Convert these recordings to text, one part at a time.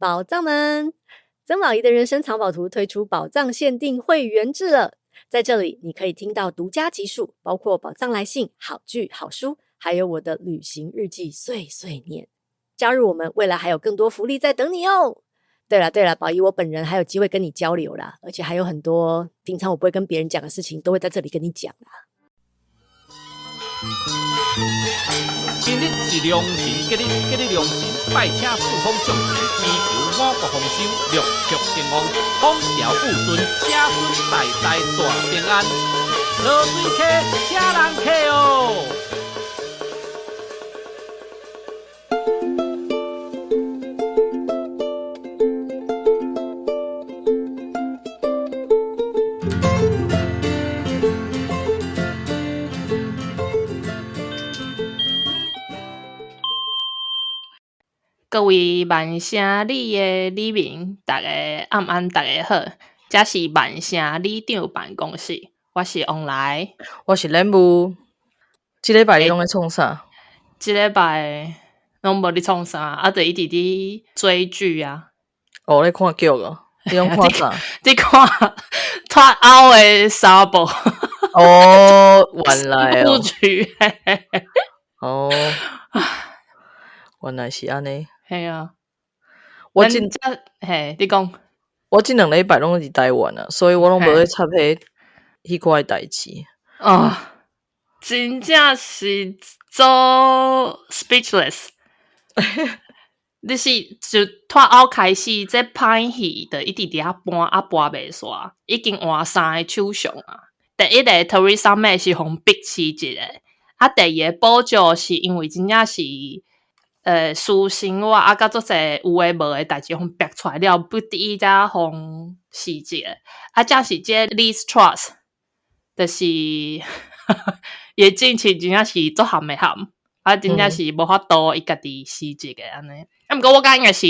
宝藏们，曾宝仪的人生藏宝图推出宝藏限定会员制了，在这里你可以听到独家集数，包括宝藏来信、好剧、好书，还有我的旅行日记碎碎念。加入我们，未来还有更多福利在等你哦。对了，宝仪我本人还有机会跟你交流啦，而且还有很多平常我不会跟别人讲的事情，都会在这里跟你讲啦。今日是良辰吉日良辰，拜请四方众神，祈求五国丰收，六畜兴旺，风调雨顺，子孙代代大平安。落水客，请人客哦。各位万城里的里民，大家暗安，大家好，这是万城里长办公室，我是王来，我是len武。这礼拜你拢在创啥？这礼拜拢无咧创啥，就一直伫追剧啊。哦，你看剧哦？你拢看啥？你看脱欧的三部。哦，原来哦。剧。哦，原来是安尼。系啊，你讲，我这2礼拜拢伫台湾啊，所以我拢无咧插迄块代志。哦，真正是做 speechless。你是就脱欧开始，这歹戏就一直伫遐搬袂煞，已经换3个首相啊。第一个 Theresa May 是互逼辞一个，第二个保就是因为真正是私生活甲做些有诶无诶代志互逼出来了，不得已才互辞一个。才是这 Liz Truss， 就是也近期真正是做含诶含，真正是无法度伊家己辞一个安尼。毋过我感觉应该是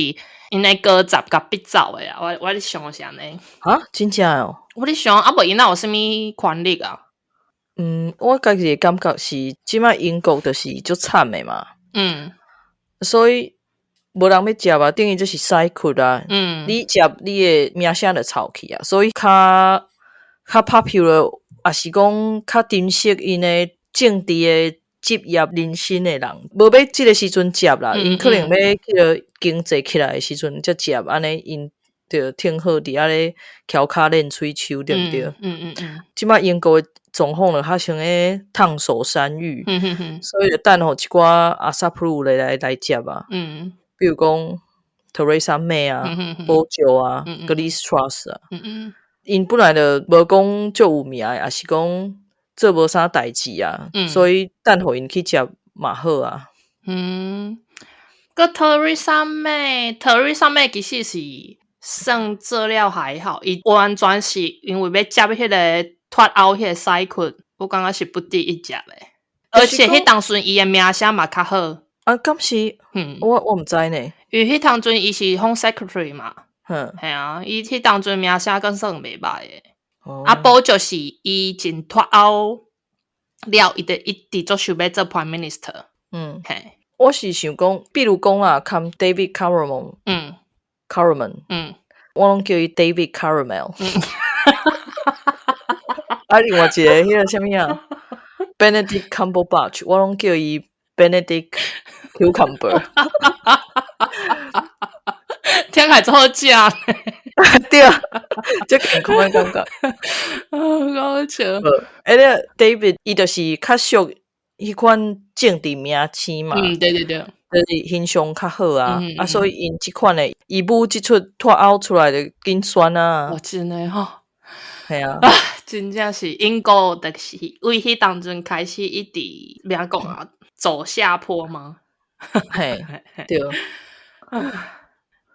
因诶高层甲逼走诶啊，我咧想是安尼。啊，真正哦？我咧想无因哪有啥物权力啊？我家己诶感觉是，即摆英国就是足惨诶嘛。所以无人要食啊，等于就是塞屈啊。你食你诶名声就臭去啊，所以较 popular 也是讲较珍惜因诶政治诶职业人生诶人，无要即个时阵接啦，因可能要迄个经济起来诶时阵才接，安尼因就挺好伫遐咧翘骹练喙手，对毋对？即摆英国诶总统就较像咧烫手山芋，所以就等互一寡阿萨普鲁来接啊。比如讲 Theresa May 啊，保就啊，Liz Truss 啊，因本来就无讲足有名，也是讲做无啥代志啊，所以等互因去接嘛好啊。个 Theresa May 其实是算做了还好，伊完全是因为要接迄个脱欧迄个赛群，我感觉是不得已接诶。而且迄当时伊诶名声嘛较好。啊，敢是？我毋知呢。因为迄当阵伊是 Home Secretary 嘛，系啊，伊迄当阵名声更算袂歹诶。保就是伊真脱欧了，伊直做想要做 Prime Minister。我是想讲，比如讲啊，Come David Cameron，我拢叫伊 David Caramel。另外一个迄个啥物啊 ，Benedict Cumberbatch， 我拢叫伊 Benedict Cucumber。听起来真好食呢。对啊，这健康的感觉。好笑。David 伊就是较属迄款政治名星嘛。对。就是形象较好啊，所以因即款的伊母即出脱欧出来就紧选啊。真诶吼。系啊，真正是英国，就是为迄当阵开始一直怎讲啊，走下坡吗？嘿，对。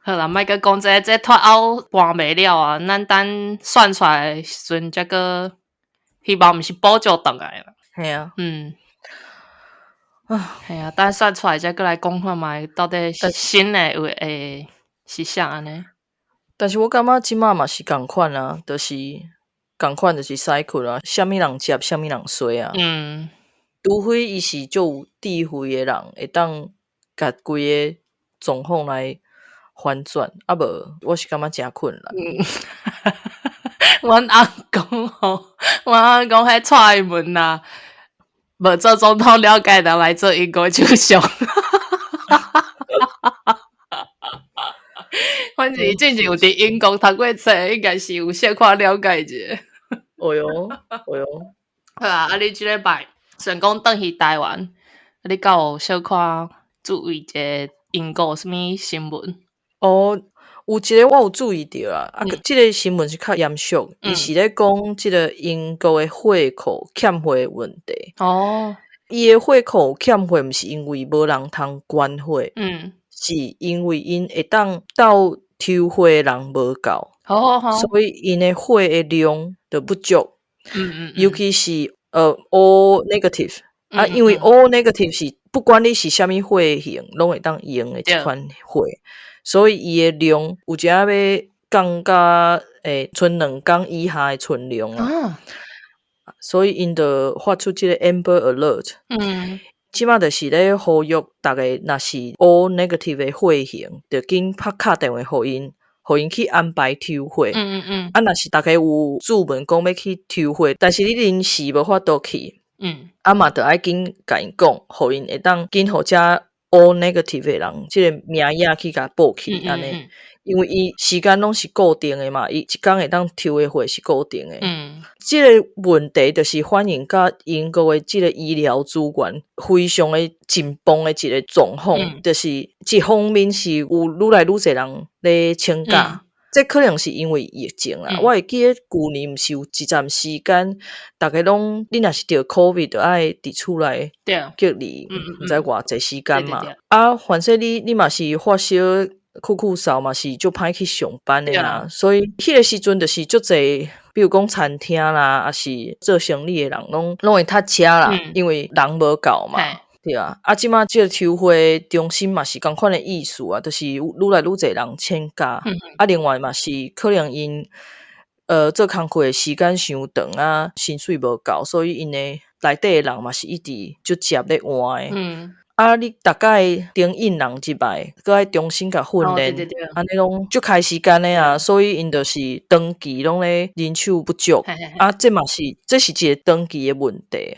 好啦，莫个讲这脱欧搬袂了啊，咱等选出来时阵，则个希望毋是保就倒来啦。系啊，系啊，等选出来则个来讲看卖，到底新诶会是啥安尼？但是我感觉即马嘛是共款啊，就是共款就是赛屈啊，啥物人接，啥物人衰啊。除非伊是足有智慧诶人，会当甲规个总统来反转，啊无我是感觉真困难。阮翁讲吼，阮翁讲迄蔡英文啊，无做总统了解人来做英国首相。反正伊之前有伫英国读过册，应该是有小可了解者。哦哟，哦哟，好啊！啊，你即礼拜算讲转去台湾，你敢有小可注意者英国有啥物新闻？哦，有一个我有注意到啦，即个新闻是较严肃，伊是咧讲即个英国的户口欠货的问题。哦，伊的户口欠货，毋是因为无人通管货，是因为因会当到抽货的人无够，所以因的货的量就不足。尤其是O negative 啊，因为 O negative 是不管你是啥物货型，拢会当用的一款货，所以伊的量有只要降到剩2天以下的存量啊。所以因就发出即个 Amber Alert。即摆就是咧呼吁大家，若是 O negative 的货型，就紧拍敲电话互因去安排抽货。啊，若是大家有注文讲要去抽货，但是你临时无法度去，啊嘛就爱紧甲因讲，互因会当紧互遮 O negative 的人，即个名仔去甲报去安尼。因为伊时间拢是固定的嘛，伊一工会当抽的货是固定的。即个问题就是反映甲英国的即个医疗资源非常的紧绷的一个状况，就是一方面是有愈来愈侪人咧请假。这可能是因为疫情啦。我会记得旧年毋是有一站时间，大家拢你若是得 COVID 就爱伫厝内隔离，毋知偌济时间嘛。啊，反正你嘛是发烧、酷嗽嘛是就歹去上班的啦。所以迄个时阵就是足济，比如讲餐厅啦，还是做生意的人拢会塞车啦，因为人无够嘛。对啊，即马即个抽货中心嘛是同款的意思啊，就是愈来愈侪人请假。啊，另外嘛是可能因做工课的时间伤长啊，薪水无够，所以因的内底的人嘛是一直就接咧换的。啊，你大概顶印人一摆，搁爱重新甲训练，安尼拢就开时间的啊，所以因就是长期拢咧人手不足。啊，这是一个长期的问题。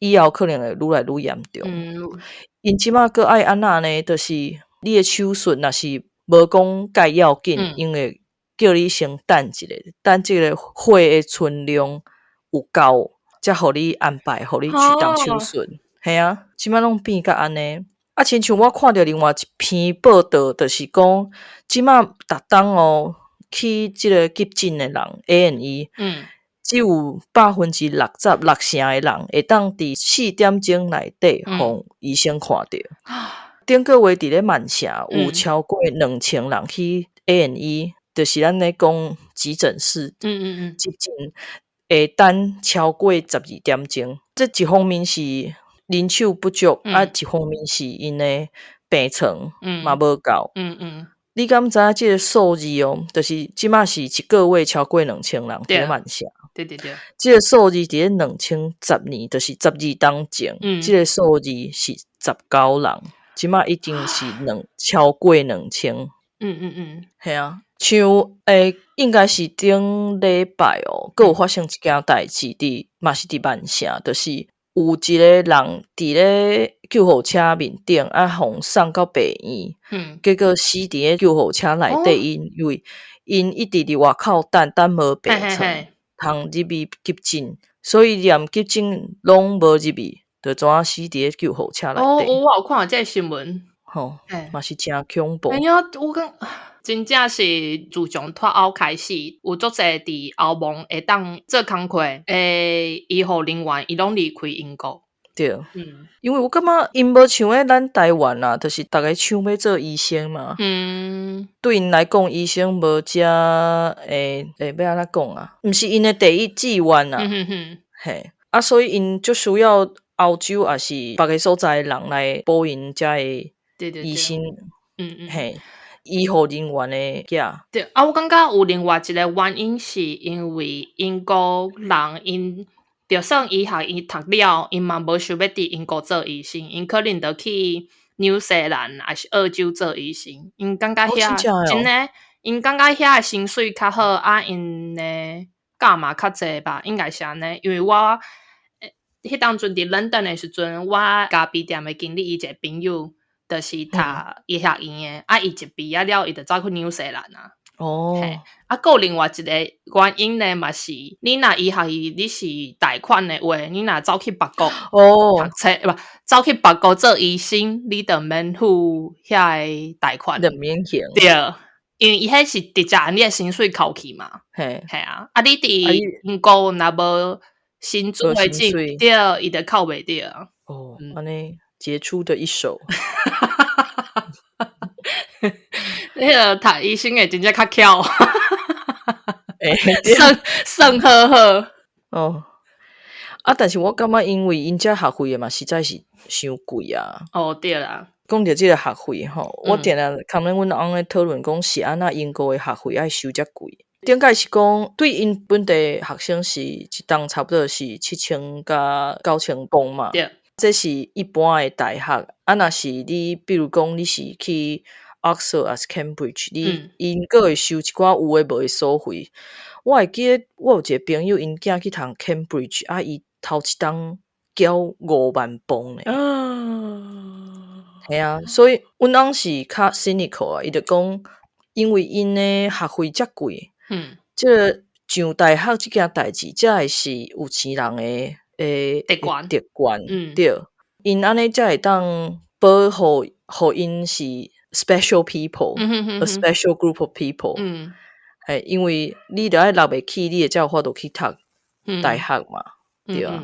以后可能会愈来愈严重。因即马搁爱安怎呢？就是你的手术若是无讲介要紧，因为叫你先等一下，等即个货的存量有够，才互你安排，互你去当手术。系啊，即马拢变甲安尼。啊，亲像我看到另外一篇报道，就是讲即马逐冬去即个急诊的人 A&E。只有60%的人会当伫4点钟内底互医生看到。顶个月伫咧曼城有超过2000人去 A&E， 就是咱咧讲急诊室急诊会等超过12点钟。这一方面是人手不足，一方面是因的病床嘛无够。你敢知影即个数字就是即马是一个月超过2000人伫咧曼城。对，即个数字伫咧2010年，就是12当前，即个数字是19人，即马已经是超过2000。系啊，像应该是顶礼拜佫有发生一件代志，嘛是伫曼城，就是有一个人伫咧救护车面顶互送到病院，结果死伫咧救护车内底，因为因一直伫外口等无病床。通入去急诊，所以连急诊拢无入去，就怎啊死伫咧救护车内底。我有看到这个新闻，嘛是真恐怖。哎呀，我讲真正是自从脱欧开始，有足侪伫欧盟会当做工课医护人员，伊拢离开英国。对，因为我感觉因无像咱台湾啊，就是逐个想要做医生嘛。对因来讲，医生无遮要安怎讲啊？毋是因的第一志愿啊。嘿，所以因就需要欧洲也是别个所在的人来补因遮的医生。嘿，医护人员的囝。对啊，我感觉有另外一个原因，是因为英国人因。就算医学伊读了，因嘛无想要伫英国做医生，因可能就去纽西兰还是澳洲做医生，因感觉遐真的，因感觉遐的薪水较好，啊，因的价嘛较济吧，应该是安尼。因为我迄当阵伫London的时阵，我咖啡店的经理伊一个朋友，就是读医学院的，啊，伊一毕业了，伊就走去纽西兰啊。哦，啊，还有另外一个原因呢，嘛是你若医学院你是贷款的话，你若走去别国读册，不走去别国做医生，你就免付遐个贷款，就免险。对，因为伊迄是直接按你的薪水扣去嘛。嘿，系啊，啊，你伫英国若无薪资为进，对，伊就扣袂着。哦，安尼杰出的一手。迄个读医生的真正较巧，算好好。哦，啊，但是我感觉因为因遮学费嘛实在是伤贵啊。哦，对啦。讲到这个学费吼，我定定看阮翁咧讨论讲是安那英国的学费爱收遮贵。顶解是讲对因本地学生是一档差不多是7000到9000磅嘛。对，这是一般的大学。啊，若是你比如讲你是去Oxford 还是 Cambridge， 你因个会收一寡有诶无诶收费。我会记得我有一个朋友因囝去读 Cambridge， 啊，伊头一档缴5万磅咧。系啊，所以阮翁是较 cynical 啊，伊就讲，因为因诶学费遮贵，即个上大学即件代志，才会是有钱人诶特权，对，因安尼才会当保护因是 special people，a special group of people。因为你著爱留袂起，你才有法度去读大学嘛，对啊。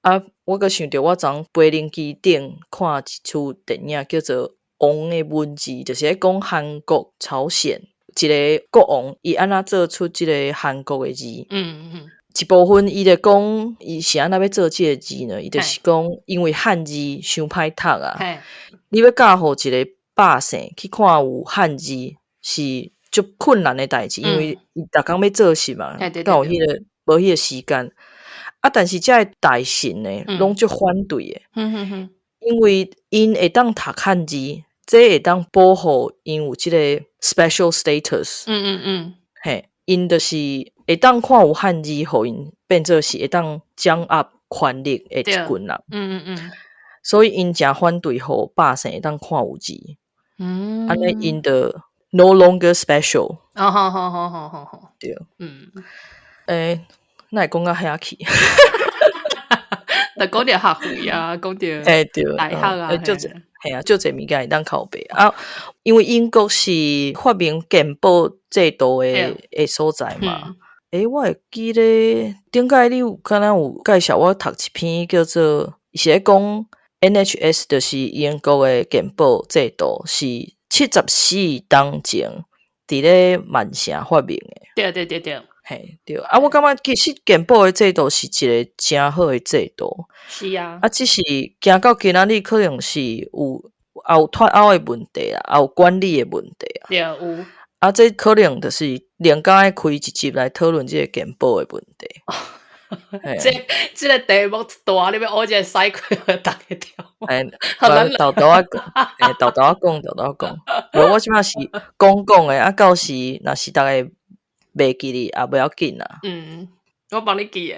啊，我阁想着我昨飞轮机顶看一出电影叫做《王的文字》，就是咧讲韩国、朝鲜一个国王，伊安那做出即个韩国的字。一部分伊就讲，伊是安那要做即个字呢？伊就是讲，因为汉字伤歹读啊，你要教互一个百姓去看有汉字是足困难的代志，因为伊逐工要做事嘛，敢有无迄个时间。啊，但是遮个大臣呢，拢足反对的。因为因会当读汉字，这会当保护因有即个 special status。嘿，因就是会当看有汉字，互因变做是会当掌握权力的一群人。所以因诚反对，互百姓会当看有字。安尼因就 no longer special。好，对。那会讲到遐去？就讲着学费啊，讲着大学啊，系啊，就这物件会当靠背啊。因为英国是发明健保制度的所在嘛。我会记得顶解你有敢若有介绍我读一篇叫做是咧讲 NHS， 就是英国的健保制度是74当前伫咧曼城发明的。对。嘿，对啊，我感觉其实健保的制度是一个真好的制度。是啊，只是行到今仔日可能是有脱欧的问题啊，也有管理的问题啊。对，有。这可能就是连刚爱开一集来讨论这个健保的问题。这个题目大，你要学一个赛规，大家听。豆豆啊讲，我即摆是讲的，到时若是大家袂记哩，也不要紧啦。我帮你记的。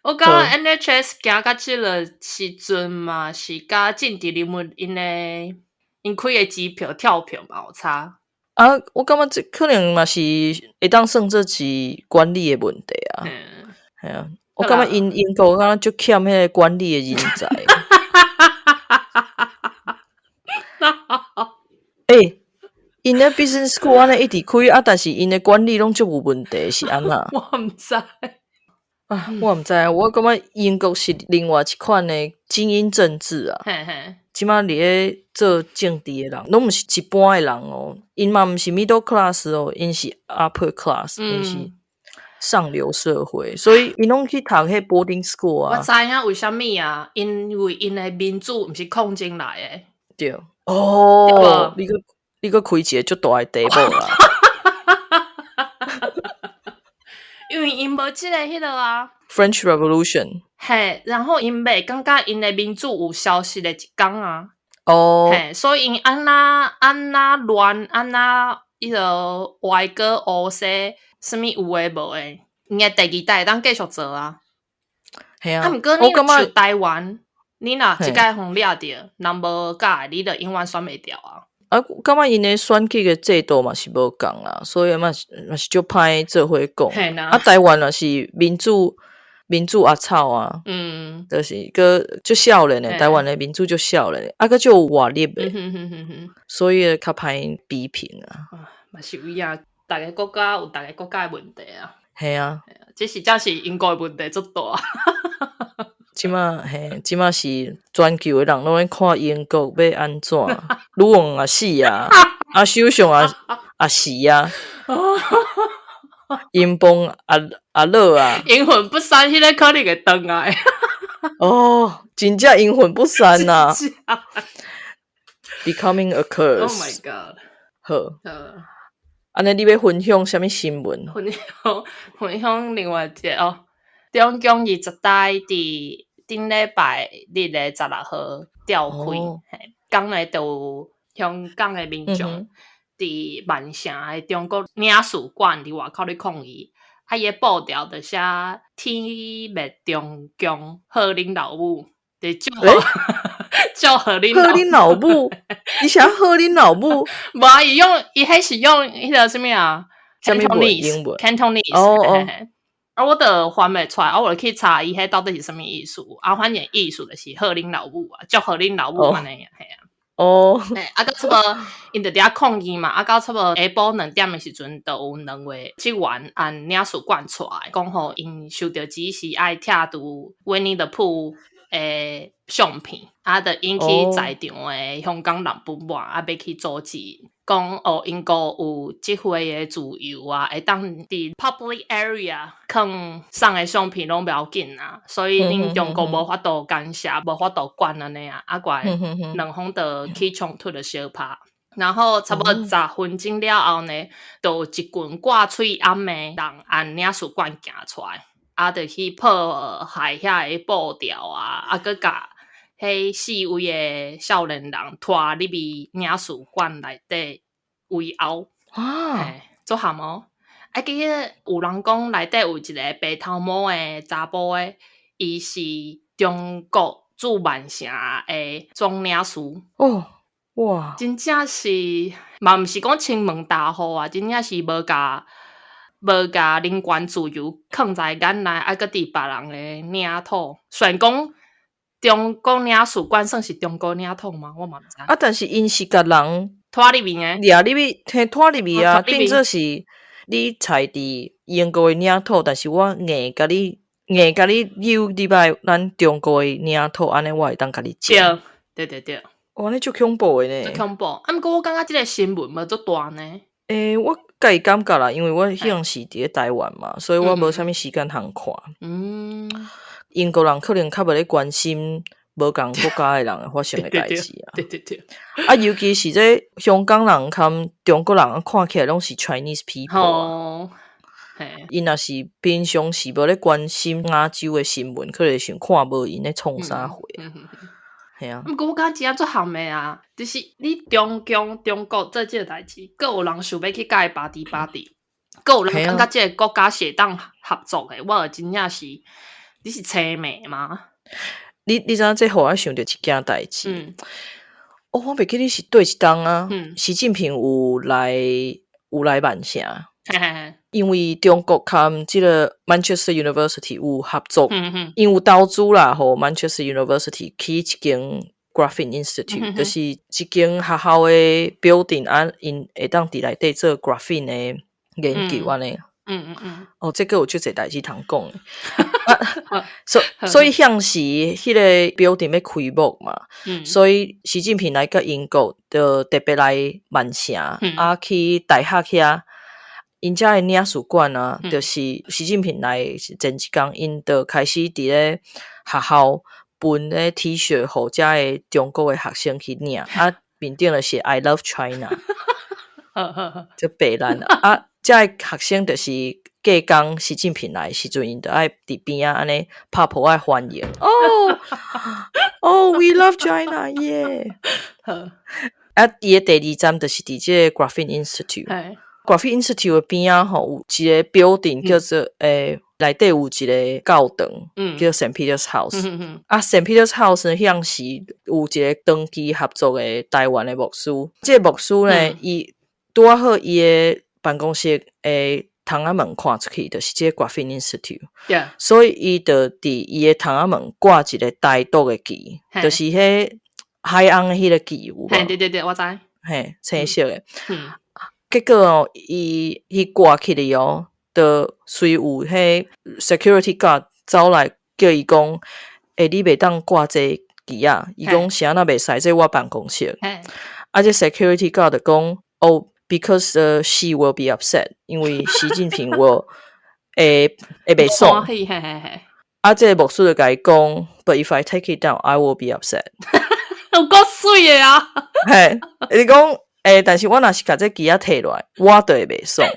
我感觉 NHS 行到即个时阵嘛，是甲政治人物因开的机票跳票嘛有差。我感觉这可能嘛是会当算做是管理的问题啊。系啊，我感觉英国敢若就欠迄个管理的人才。因的 business school 安尼一直开但是因的管理拢足有问题，是安那？我毋知我毋知我感觉英国是另外一款的精英政治啊。即马伫咧做政治的人，拢毋是一般的人哦，因嘛毋是 middle class 哦，因是 upper class，因是上流社会，所以因拢去读迄 boarding school 啊。我知影为虾米啊？因为因的民主毋是控进来的。对，你个开一个足大的题目啦。因为因无即个迄落啊 French Revolution。嘿，然后因袂感觉因的民主有消失的一天啊。嘿，所以因安那乱安那迄个歪歌乌西什么有诶无诶，因诶第二代当继续做啊。嘿啊，毋过你像台湾，你若即届互掠着，人无甲你就永远选袂掉啊。感觉因诶选举诶制度嘛是无共啦，所以嘛是足歹做伙讲。台湾若是民主阿草啊，就是个足少年诶，台湾诶民主足少年，个足有活力诶，所以较歹比拼啊。嘛是有影，逐个国家有逐个国家诶问题啊。系啊，这是英国诶问题足大。即马是全球诶人拢咧看英国要安怎，女王也死啊，首相也死啊，英镑也落啊，阴魂不散，迄个可能会转来。真正阴魂不散啊！Becoming a curse. Oh my god！ 好，安尼你要分享什么新闻？分享另外一个中共20代伫顶礼拜日的16号召开，讲的就有香港的民众伫万城的中国领事馆伫外口咧抗议，伊的布条就写天灭中共，贺恁老母，就祝贺恁老母，你写贺恁老母？无伊迄是用迄个什么啊？什么英文 ？Cantonese。我就翻袂出来，我就去查伊迄到底是什么意思。反正意思就是贺恁老母啊，祝贺恁老母安尼啊，系啊。到差不多因就伫遐抗议嘛，到差不多下晡2点的时阵，就有2位职员按领事馆出来，讲互因收到指示爱拆除Winnie the Pooh的相片，就引起在场的香港人不满，要去阻止。讲英国有集会的自由啊，会当伫 public area 放送的相片拢不要紧啊，所以恁中国无法度干涉，无法度管安尼啊，怪两方就起冲突的小拍。然后差不多10分钟了后呢，就有一群挂喙暗的人按领事馆行出来，就去破坏遐个布条啊，佮甲迄4位的少年人拖入去领事馆内底围殴，做蛤蟆。记有人讲内底有一个白头毛的查甫的，伊是中国驻万城的总领事。哇！真正是，嘛毋是讲亲门大户啊，真正是无甲人权自由放在眼内，佮伫别人的领土。虽然讲中国领事馆算是中国领土吗？我嘛毋知。但是因是甲人拖入面诶，掠入去，拖入面啊，变做是你踩伫英国的领土，但是我硬甲你溜入来咱中国的领土，安尼我会当甲你讲。对。安尼足恐怖的呢。足恐怖。毋过我感觉即个新闻无足大呢。我家己感觉啦，因为我迄阵是伫台湾嘛，所以我无啥物时间通看。英国人可能较无咧关心无共国家的人发生的代志啊。对。尤其是这香港人跟中国人看起来拢是 Chinese people 啊。因若是平常时无咧关心亚洲的新闻，可能想看无因咧创啥货啊。毋过我感觉真足含的啊，就是你中国做即个代志，佫有人想要去甲伊巴蒂，佫有人感觉即个国家是当合作的，我真正是你是青梅吗？你知影这互我想到一件代志。我袂记你是对一当啊。习近平有来万城。因为中国跟即个 Manchester University 有合作，因有投资啦，互 Manchester University 起一间 Graphene Institute，就是一间学校的 building，因会当伫内底做 Graphene 的研究安尼。这个有足侪代志通讲。所以向时迄个 building 要开幕嘛，所以习近平来到英国，就特别来万城，去大学遐。因遮的领事馆啊，就是习近平来前一天，因就开始伫咧学校分咧 T 恤，互遮的中国的学生去领，面顶就写 I love China， 就白烂啊。这学生就是隔工习近平来的时阵，因就爱伫边啊安尼拍破爱欢迎。Oh, we love China, yeah. 啊，伊的第二站就是伫这 Graphene Institute。Graphene Institute 的边啊吼，有一个 building 叫做内底有一个教堂，叫 St. Peter's House。啊 ，St. Peter's House 呢，向时有一个长期合作的台湾的牧师。这个牧师呢，伊拄好伊的办公室窗仔门看出去，就是这个 Graphene Institute。所以伊就伫伊的窗仔门挂一个台独的旗，就是迄海岸的迄个旗有无？对，我知。嘿，青色的。结果哦，伊挂起来哦，就随有迄 security guard 走来叫伊讲，你袂当挂这旗啊！伊讲啥那袂使，这我办公室。啊，这 security guard 就讲because she will be upset， 因为习近平会袂爽。啊，这牧师就甲伊讲 ，But if I take it down, I will be upset。有够水的啊！嘿，你讲但是我若是甲这旗仔摕落来，我就会袂爽。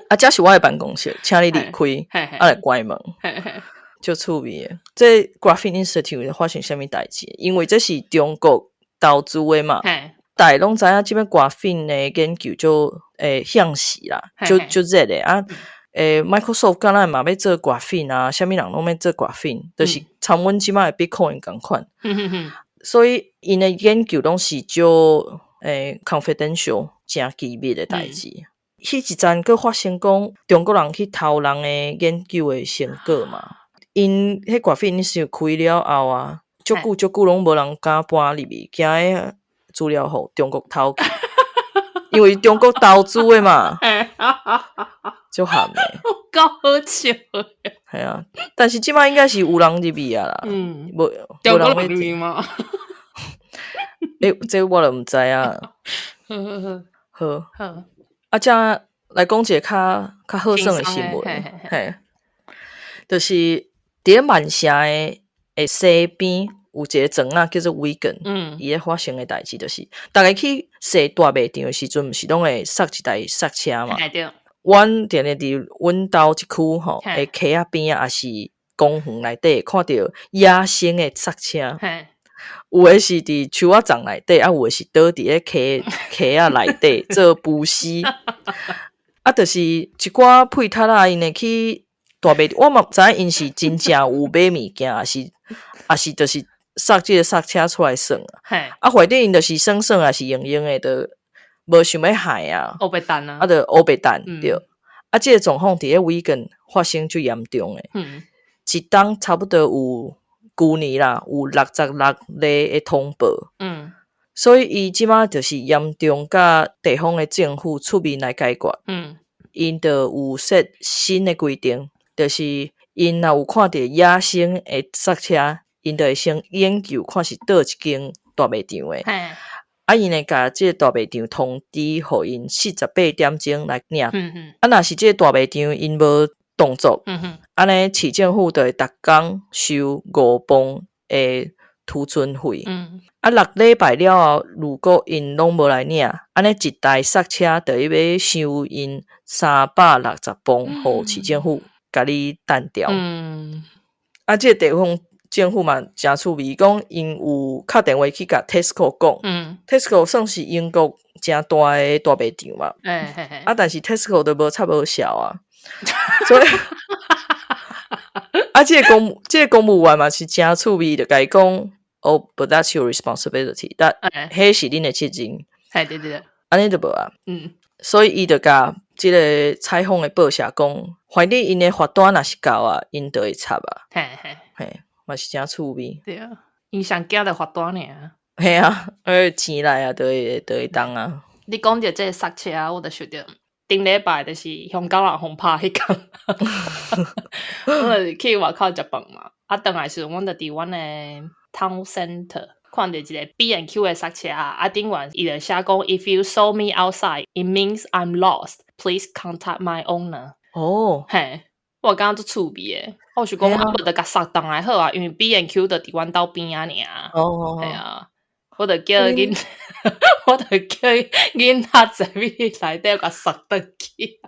啊，这是我的办公室，请你离开，啊来关门。就趣味的。这 Graphene Institute 发生什么代志？因为这是中国投资的嘛。大家拢知影，即边 Graphene 的研究就向时啦，就热的啊。Microsoft 敢若嘛要做 Graphene 啊，啥物人拢要做 Graphene，就是参阮即摆的 Bitcoin 共款。所以因的研究拢是就confidential 真机密的代志。迄一站佫发生讲中国人去偷人的研究的成果嘛。因迄 Graphene Institute 开了后啊，足久拢无人敢搬入去，惊迄资料互中国偷去。因为中国投资的嘛，就喊的，够好笑的。系啊，但是即摆应该是有人入去啊啦，无中国入去吗？这我就毋知啊。好，啊，这来讲一个较好耍的新闻，嘿，就是伫曼城的西边有一个庄仔叫做 Wigan，伊咧发生的代志就是，大家去踅大卖场的时阵，毋是拢会塞一台塞车嘛？阮定定伫阮兜一区吼，溪仔边啊，也是公园内底看到野生的塞车。有的是伫树仔丛内底，啊有的是倒伫咧溪仔内底做捕尸。啊，就是一寡配套啊，因会去大卖场，我嘛知影因是真正有买物件，也是就是塞这个塞车出来耍啊。啊，内底因就是耍也是用的，就无想要害啊。乌白蛋啊，啊，就乌白蛋对。啊，这个状况伫咧Wigan发生最严重诶。一冬差不多有旧年啦，有66例的通报。所以伊即马就是严重甲地方的政府出面来解决。因就有设新的规定，就是因若有看到野生的塞车，因就会先研究看是倒一间大卖场的。啊，因会甲即个大卖场通知，互因48点钟来领。啊，若是即个大卖场因无动作，安尼市政府就会逐工收5磅的储存费。啊，6礼拜了后，如果因拢无来领，安尼一台塞车就要收因360磅，互市政府甲你单掉。啊，即个地方政府嘛真趣味，讲因有敲电话去甲 Tesco 讲，Tesco 算是英国真大的大卖场嘛。啊，但是 Tesco 都无插无效啊，所以啊，这个公务员嘛是真趣味，就甲伊讲。but that's your responsibility. 迄是恁的责任。对，安尼就无啊。所以伊就甲即个采访的报社讲，反正因的罚单若是够啊，因就会插啊。嘿，嘛是真趣味。对啊，因上惊的罚单尔。嘿啊，钱来啊，就会当啊。你讲到这个塞车，我就想到顶礼拜就是香港人轰趴迄天，我就去外口食饭嘛。啊，倒来时阮就伫阮的Town Centre 看到一个 B&Q 的塞车啊，顶完伊就写讲 If you saw me outside, it means I'm lost. Please contact my owner. 嘿，我感觉足趣味诶。我想讲，我无得甲塞倒来好啊，因为 B&Q 就伫阮兜边啊尔。系啊。我就叫囡仔坐去内底甲塞倒去。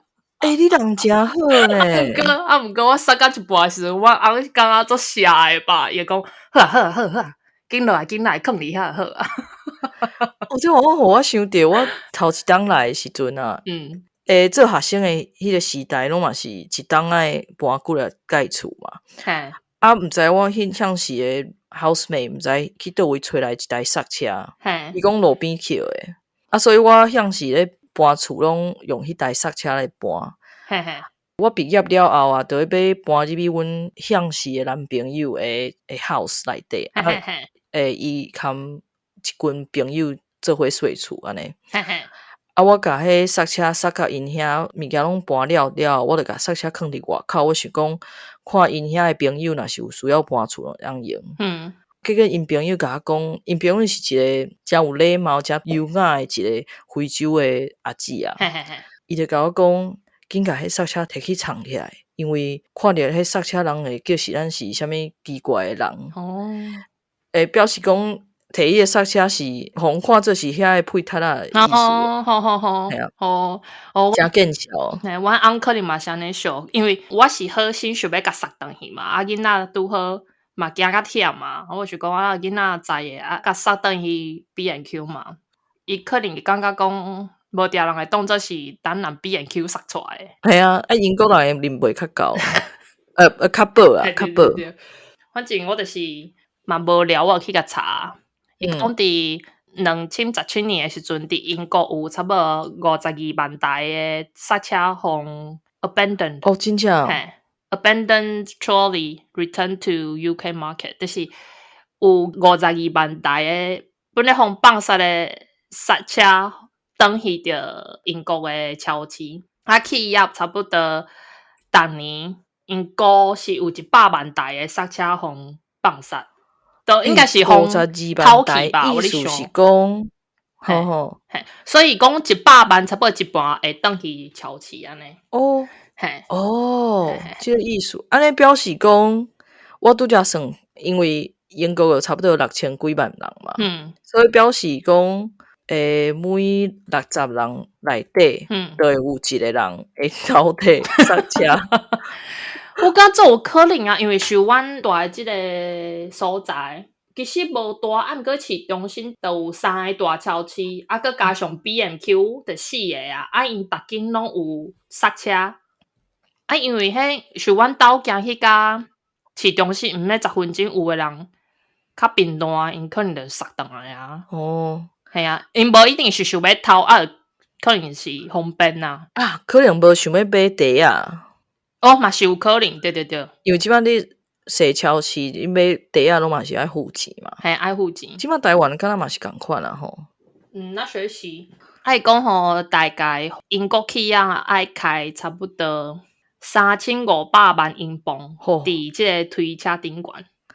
你人真好呢。毋过我塞到一半时，我翁感觉做瞎的吧，伊讲好啊，紧落来，放伫遐好啊。这我想到我头一档来的时阵啊，做学生的迄个时代，拢嘛是一档爱搬过来盖厝嘛。毋知我迄向时的 housemate 毋知去倒位找来一台塞车，伊讲路边捡的，所以我向时咧搬厝拢用迄台塞车来搬。我毕业了后啊，就要搬入去阮向时的男朋友的 house 内底，伊含一群朋友做伙睡厝安尼。我甲迄塞车塞到因遐物件拢搬了，我就甲塞车放伫外口。我想讲，看因遐的朋友若是有需要搬厝，通用。结果因朋友甲我讲，因朋友是一个真有礼貌、真优雅的一个非洲的阿姊啊。伊就甲我讲，紧甲迄塞车摕去藏起来，因为看着迄塞车人会叫是咱是啥物奇怪的人。表示讲摕伊的塞车是互看做是遐的配搭的意思。真见笑。阮翁可能嘛是安尼想，因为我是好心想要甲塞倒去嘛，囡仔拄好嘛惊甲忝嘛，我是讲囡仔知诶，甲塞倒去 B&Q 嘛，伊可能感觉讲无定人会当作是咱人 B&Q 塞出来诶。英国人啉袂较高，较饱啊，较饱。反正我就是嘛无聊，我去甲查。伊讲伫2017年诶时阵，伫英国有差不多52万台诶塞车互 abandoned。真正。abandoned trolley return to UK market， 就是有52万台诶本来互放杀诶塞车转去着英国诶超市。企业差不多逐年英国是有100万台诶塞车互放杀。都应该是互抛弃吧，我咧想。是讲，所以讲100万差不多一半会转去超市安尼。这个意思，安尼表示讲，我拄则算，因为英国有差不多6000几万人嘛，所以表示讲，每60人内底，就会有一个人会交替塞车。我感觉这有可能啊，因为是阮住的即个所在，其实无大，毋过市中心就有3个大超市，佮加上 B&Q 就4个啊，因逐间拢有塞车。因为迄是阮兜行迄家市中心，毋免10分钟，有个人较频段，因可能就塞倒来啊。因无一定是想要偷可能是方便啊。可能无想要买茶啊。嘛是有可能，对。因为即摆你踅超市，你买茶啊，拢嘛是爱付钱嘛。爱付钱。即摆台湾敢若嘛是共款啊吼。那确实。讲吼，大概英国企业爱开差不多3500万英镑伫即个推车顶悬，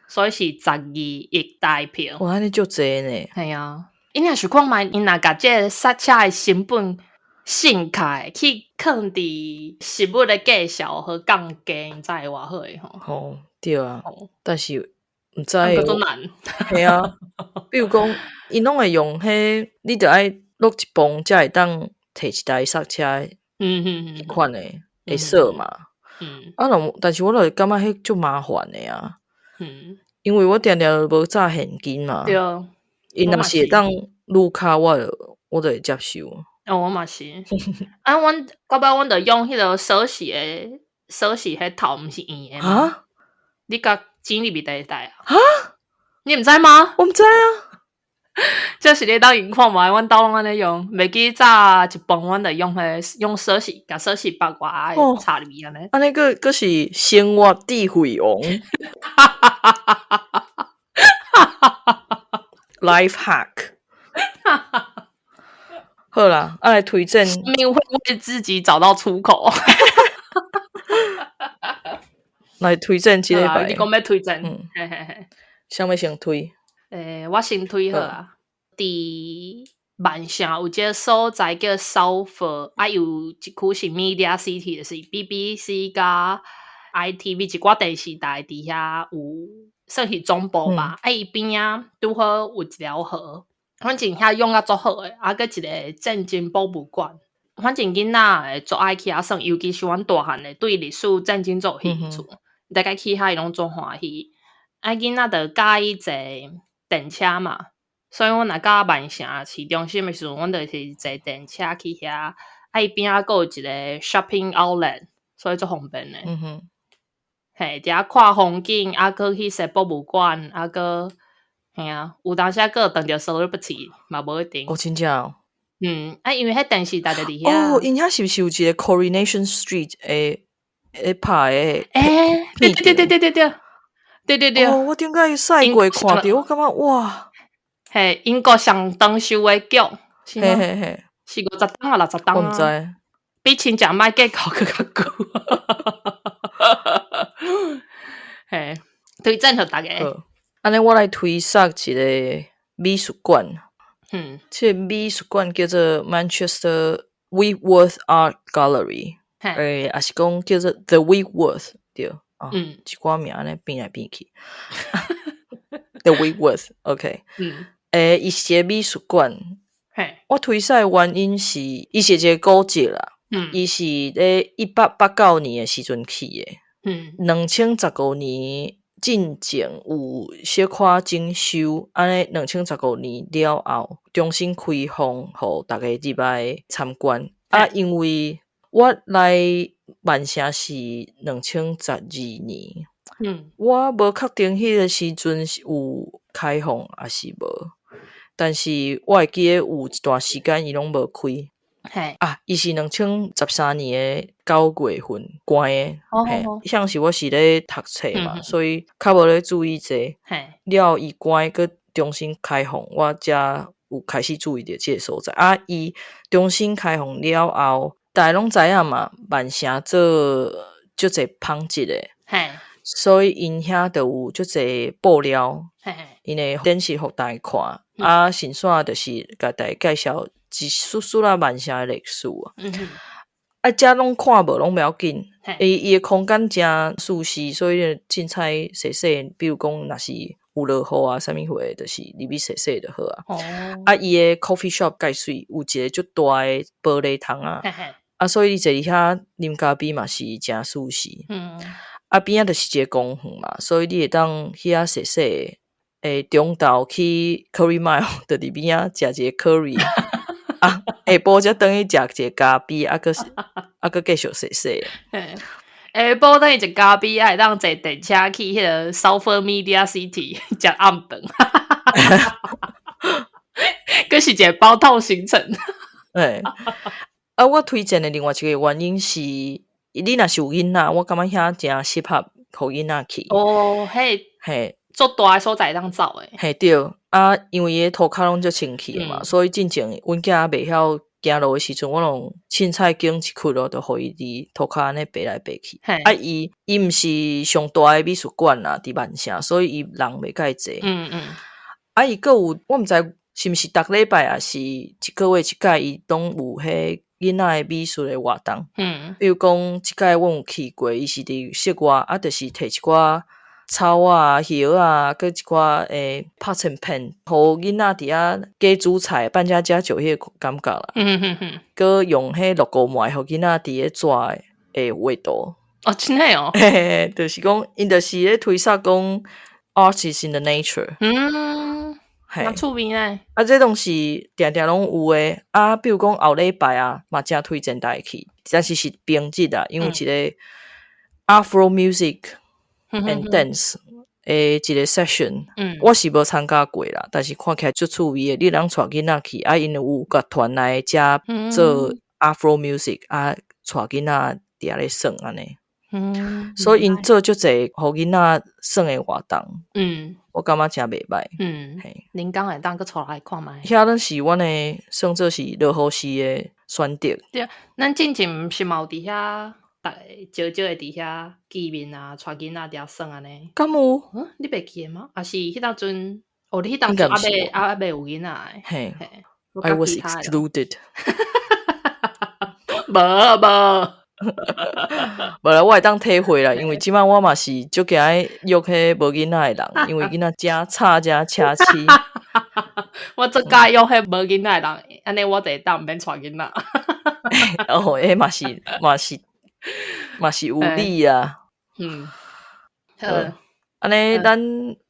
所以是12亿台票。安尼足济呢。因若是看卖，因若甲即个塞车的成本省开去放伫实物的价销和降价，你知会偌好诶吼。对啊，但是毋知都难。比如讲，因拢会用迄，你着爱落一磅才会当摕一台塞车迄款诶，会锁嘛。但是我就感觉迄足麻烦诶啊。因为我定定无炸现金嘛。对。因若是会当撸卡，我就会接受。我嘛是。阮到尾阮就用迄个锁匙迄头，毋是圆诶嘛。你甲钱入去第一台啊？你毋知吗？我毋知啊。这是你当用看嘛？阮兜拢安尼用，袂记早一磅，阮就用锁匙，甲锁匙绑我插入去安尼。安尼个是生活智慧王。Life hack。好啦，来推荐。生命会为自己找到出口。来推荐即个牌。你讲要推荐？啥物先推？我先推好啊。伫万城有一个所在叫 Salford， 有一区是 Media City， 就是 BBC 甲 ITV 一寡电视台伫遐有算是总部吧。伊边啊拄好有一条河，反正遐用啊足好诶，啊，佮一个战争博物馆。反正囡仔会足爱去遐耍，尤其是阮大汉诶，对历史战争足有兴趣。大概去遐伊拢足欢喜。啊，囡仔着介意坐电车嘛，所以阮若到万城市中心诶时阵，阮着是坐电车去遐。啊，伊边仔佫有一个 shopping outlet， 所以足方便诶。嘿，伫遐看风景，啊，佫去踅博物馆，啊，佫嘿啊，有当时佫有当着 celebrity 嘛，无一定。真正哦。啊，因为迄电视逐个伫遐。因遐是毋是有一个 Coronation Street 会拍诶？对对对对对对对对对。我顶摆赛过看着，我感觉哇，嘿，英国上长寿诶剧，是吗？是50档啊，60档啊？我毋知，比亲情卖计较佫较久。嘿，推荐互大家。安尼我来推荐一个美术馆。这个美术馆叫做 Manchester Whitworth Art Gallery， 也是讲叫做 The Whitworth 对，一寡名安尼变来变去。The Whitworth OK， 伊是一个美术馆。我推荐的原因是伊是一个古迹啦，伊是咧1889年的时阵起的，2015年进前有小可整修，安尼2015年了后重新开放，互大家入来参观。因为我来万城是2012年，我无确定迄个时阵有开放还是无，但是我会记得有一段时间伊拢无开。伊是2013年的9月份关的。像是我是咧读册嘛，所以较无咧注意这。了伊关佮重新开放，我才有开始注意到这个所在。伊重新开放了后，大家拢知影嘛，万城做足侪纺织的，所以因遐就有足侪布料，因会展示互大家看。顺续就是甲大家介绍一丝丝啦万城的历史遮拢看无拢不要紧，伊的空间真舒适，所以凊彩洗洗，比如讲若是有落雨啊，啥物货就是入去洗洗就好啊。伊的 coffee shop 介水，有一个足大的玻璃窗所以你坐伫遐啉咖啡嘛是真舒适。边仔就是一个公园嘛，所以你会当遐洗洗。中昼去 Curry Mile 就伫边仔食一个 curry 下晡才转去食一个咖啡，佫继续洗洗。下晡等于食咖啡，会当坐电车去迄个 Southern Media City 食暗顿，佫是一个包套行程。我推荐的另外一个原因是，你若是有囡仔，我感觉遐真适合互囡仔去。嘿。做大的所在当走诶，对因为伊涂骹拢足清气嘛，所以进前阮囝袂晓行路的时阵，我拢凊彩经一窟咯，就互伊伫涂骹安尼爬来爬去。伊毋是上大的美术馆啦，伫万城，所以伊人袂介济。伊佫有我毋知是毋是逐礼拜也是一个月一届，伊拢有迄囡仔的美术的活动。比如讲一届阮有去过，伊是伫室外，就是摕一寡草啊、叶啊，佮一寡pot and pan， 互囡仔伫遐加煮菜，扮家家酒迄个感觉啦。佮用迄绿菇糜，互囡仔伫咧抓诶味道。真诶哦。就是讲，因就是咧推测讲 ，art is in the nature。蛮出名诶。这东西定定拢有诶。比如讲后礼拜嘛真推荐大家去，但是平日因为一个 Afro music。and dance 一个 session，我是无参加过啦，但是看起来足趣味的。你人带囡仔去，因有甲团来遮做 Afro music，带囡仔伫遐咧耍安尼。所以因做足侪互囡仔耍的活动。我感觉真袂歹。恁讲会当佮带来看觅。遐咱是阮的算做是落雨时的选择。对，咱之前毋是嘛有伫遐。少会伫遐见面啊，带囡仔伫遐耍安尼。敢有？你袂记吗？还是迄当阵？你迄当阵未有囡仔诶。I was excluded。无。无啦，我会当体会啦，因为即摆我嘛是足惊约迄无囡仔诶人，因为囡仔真吵真车痴。我这家有迄无囡仔的人，安尼我就会当免带囡仔。哦，迄嘛是有理啊。好，安尼咱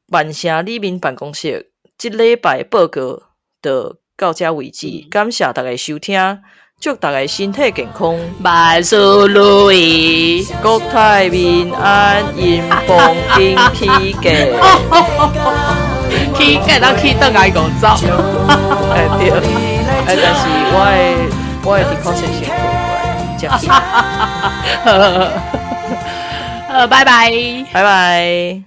万城里民办公室即礼拜报告就到这为止，感谢大家收听，祝大家身体健康，万事如意，国泰民安，阴风景起价。起价咱起倒来5走。对，但是我的地方先退过来，这样子。拜拜，拜拜。